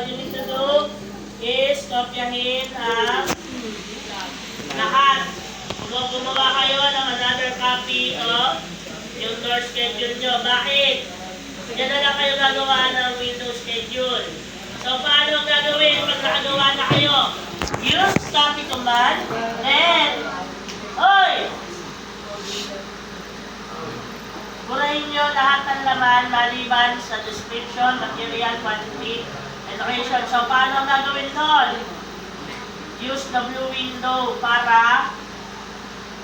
all you need to do is kopyahin ang lahat. Kung gumawa kayo ng another copy of yung door schedule nyo. Bakit? Yan na lang kayo gagawa ng window schedule. So, paano ang gagawin pag nakagawa na kayo? Use copy command and burahin nyo lahat ng laman maliban sa description, material, quantity, and location. So, paano ang gagawin doon? Use the blue window para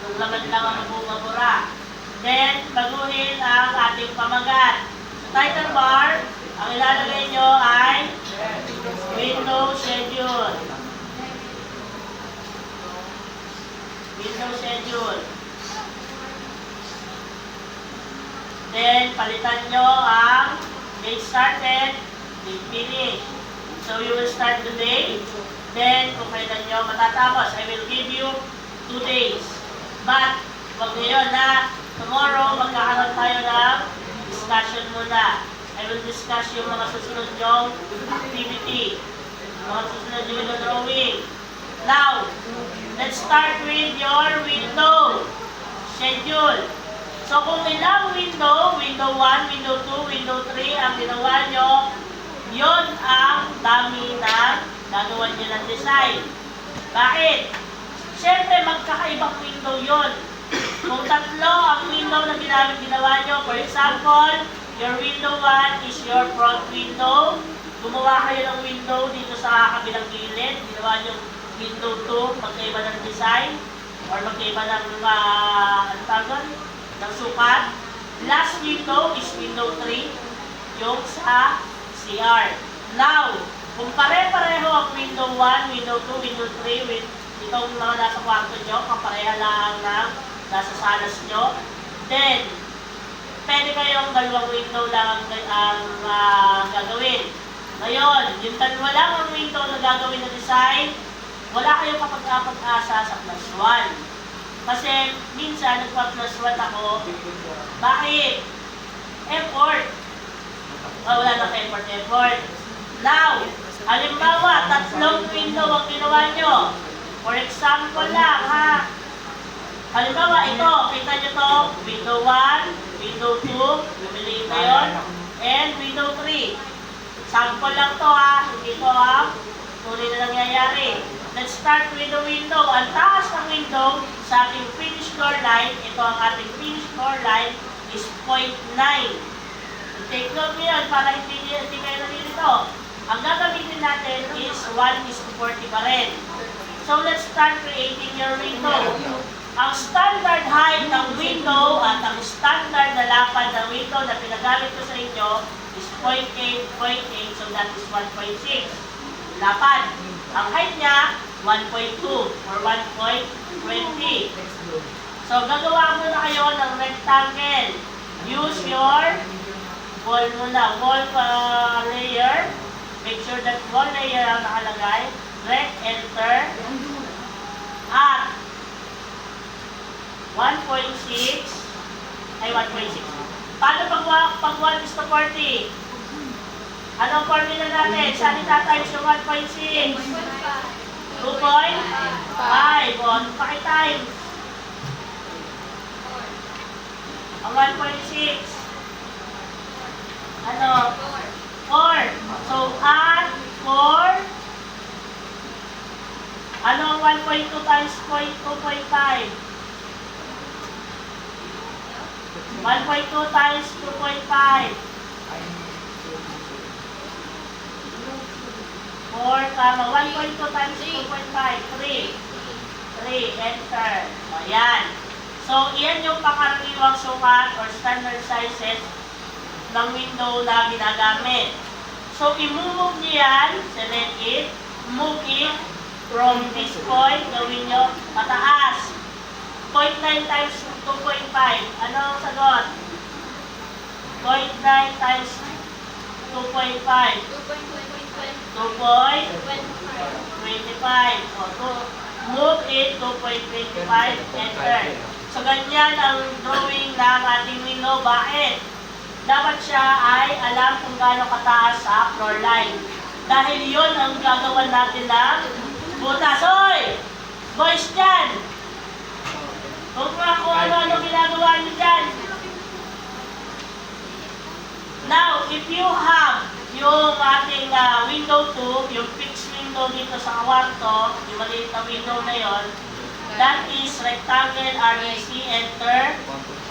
yung laman lang ang bumabura. Then, baguhin ang ating pamagat. Sa title bar, ang ilalagay nyo ay window schedule. Window schedule. Then, palitan nyo ang date started, date finished. So, you will start today. Then, kung kailan nyo matatapos, I will give you 2 days. But, wag ngayon na tomorrow, magkakaroon tayo ng discussion muna. I will discuss yung mga susunod nyong activity. Mga susunod yung drawing. Now, let's start with your window schedule. So, kung ilang window, window 1, window 2, window 3, ang ginawa nyo, yon ang dami ng gagawa nyo ng design. Bakit? Siyempre, magkakaibang window yon. Kung tatlo ang window na ginawa nyo, for example, your window 1 is your front window. Gumawa kayo ng window dito sa kabilang gilid. Ginawa nyo window 2, magkaiba ng design, or magkaiba ng ng sukat. Last window is window 3, yung sa CR. Now, kung pare-pareho ang window 1, window 2, window 3, itong mga nasa kwarto nyo, kapareha lang ng nasa salas nyo, then, pwede kayong dalawang window lang ang gagawin. Ngayon, yung dalawa lang ang window na gagawin na design, wala kayong kapag-asa sa plus 1. Kasi minsan nagpa-plus 1 ako. Bakit? Effort. Wala na effort. Now, halimbawa, tatlong window ang ginawa nyo. For example lang, ha? Halimbawa, ito, kita nyo to, window 1, window 2, bumili ito yun, and window 3. Sample lang to, ha? Hindi to, ha? Tuloy na nangyayari. Let's start with the window. Ang taas ng window sa ating finish floor line, ito ang ating finish floor line, is 0.9. Take note nyo yun para hindi kayo nalilito. Ang gagamitin natin is 1:40 pa rin. So let's start creating your window. Ang standard height ng window at ang standard na lapad ng window na pinagamit ko sa inyo is 0.8, so that is 1.6. Lapad. Ang height niya, 1.2 or 1.20. So, gagawa muna kayo ng rectangle. Use your wall muna. Wall layer. Make sure that wall layer ang nakalagay. Rect, enter. At 1.6. Ay, 1.6. Paano pag 1:40? Anong formula natin? Saan itatimes yung 1.6? 2.5. O, pakitimes. Ang 1.6. Ano? 4. So, add 4. Ano ang 1.2 times 2.5? 1.2 times 2.5. 4, 1.2 times 2.5, 3. 3, enter. O, yan. So, iyan yung pangkaraniwang sukat or standard sizes ng window na ginagamit. So, i-move nyo yan, select it, move it from this point, gawin nyo pataas. 0.9 times 2.5. Ano ang sagot? 0.9 times 2.5. 2.25. O, move it 2.25, enter. So, ganyan ang drawing ng ating window. Bakit? Dapat siya ay alam kung gaano kataas sa floor line. Dahil yon ang gagawa natin ng butas. Hoy! Boys dyan! Kung ano-ano ginagawa niyo dyan. Now, if you have yung ating window 2, yung fixed window dito sa kwarto, yung maliit na window na yon, that is rectangle RBC, enter.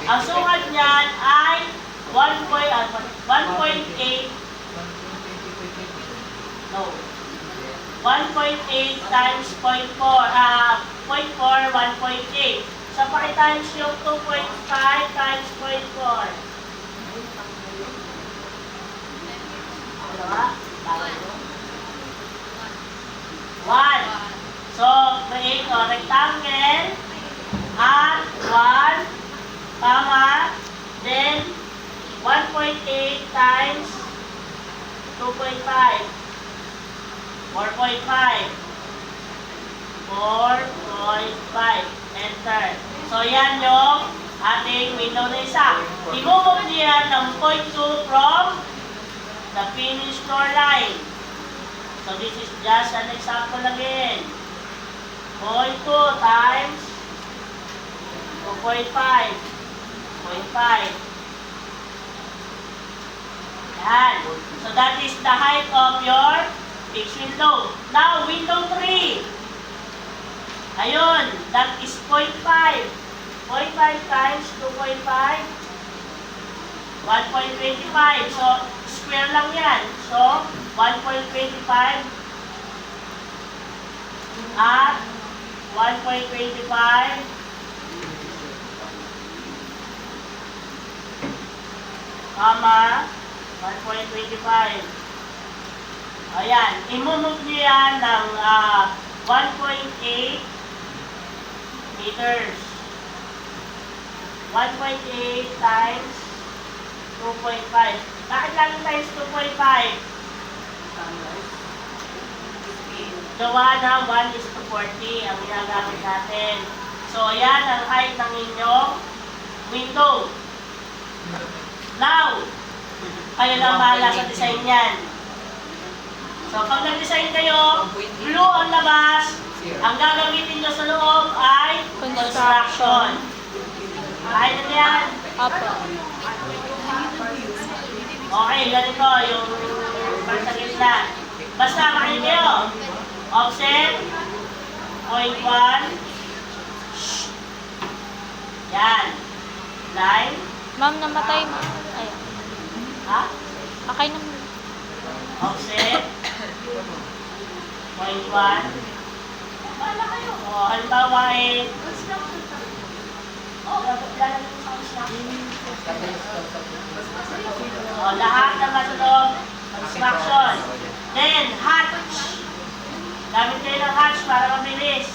Ang sukat niyan ay 1.8 times 0.4, 1.8. So, paki-times yung 2.5 times 0.4. One. So, create a rectangle at 1, comma, then 1.8 times 2.5. 4.5. 4.5. Enter. So, yan yung ating window na isa. I-move niya ng 0.2 from the finish floor line. So, this is just an example again. 0.2 times 2.5. 0.5. Yan. So, that is the height of your fixed window. Now, window 3. Ayun, that is 0.5. 0.5 times 2.5. 1.25. So, square lang yan. So, 1.25 at 1.25 comma 1.25. Ayan, imumove nyo yan ng 1.8 meters. 1.8 times 2.5. Bakit lang times 2.5? Gawa na 1:40 ang ginagamit natin. So, ayan ang height ng inyong window. Now, kayo lang bahala sa design yan. So, pag nag-design kayo, blue ang labas, ang gagamitin nyo sa loob ay construction. Kaya na yan? Opo. Okay, ganito yung sa gitna. Basta makinig kayo. Offset, 0.1. Yan. Line. Ma'am, namatay mo. Ayan. Ha? Okay na. Offset, 0.1. Bahala kayo. O, halimbawa eh. Lalagyan sa construction. O, lahat na masulog. Construction. Then, hatch. Gamit kayo ng hatch para mabilis.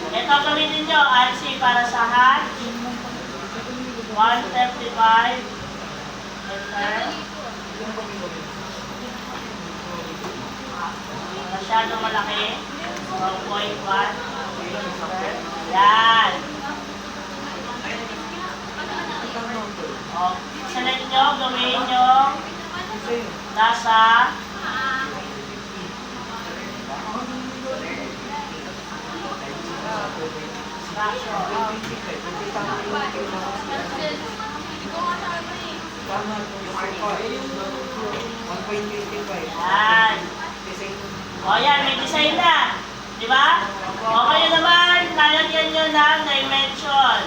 Ito gamitin nyo, RC para sa hatch. 135. Enter. Masyadong malaki. 1.1. Yan. O, select nyo, gawin nyo nasa yan. O yan, may design na. Di ba? O kayo naman, lalagyan nyo ng dimension.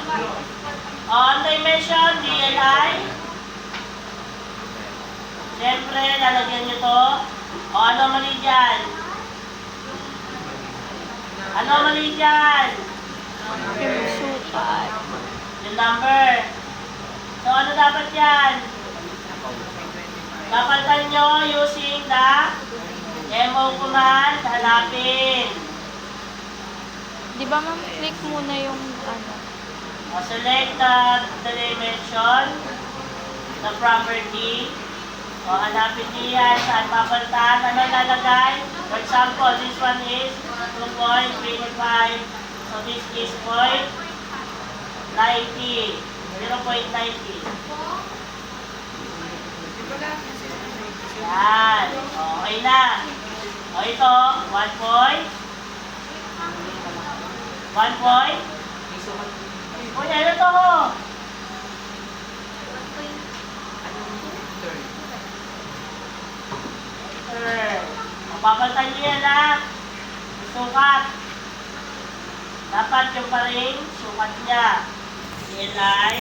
O, ang dimension, DLI. Siyempre, lalagyan nyo to. O, ano mali dyan? Ano mali dyan? Yung sukat. Yung number. So, ano dapat yan? Kapalitan nyo using the MO command, hanapin. Di ba ma'am, click muna yung ano. O, select the dimension, the property. O, hanapin niya yan, saan papalitan, ano lalagay. For example, this one is 2.25. So, this is 0.90. 0.90. Yan. Okay na. O ito, 1 point. 1 point. Uy, ano to? Third. Mapapalitan nyo yan ha. Sukat. Dapat yung pa rin sukat niya. CLI.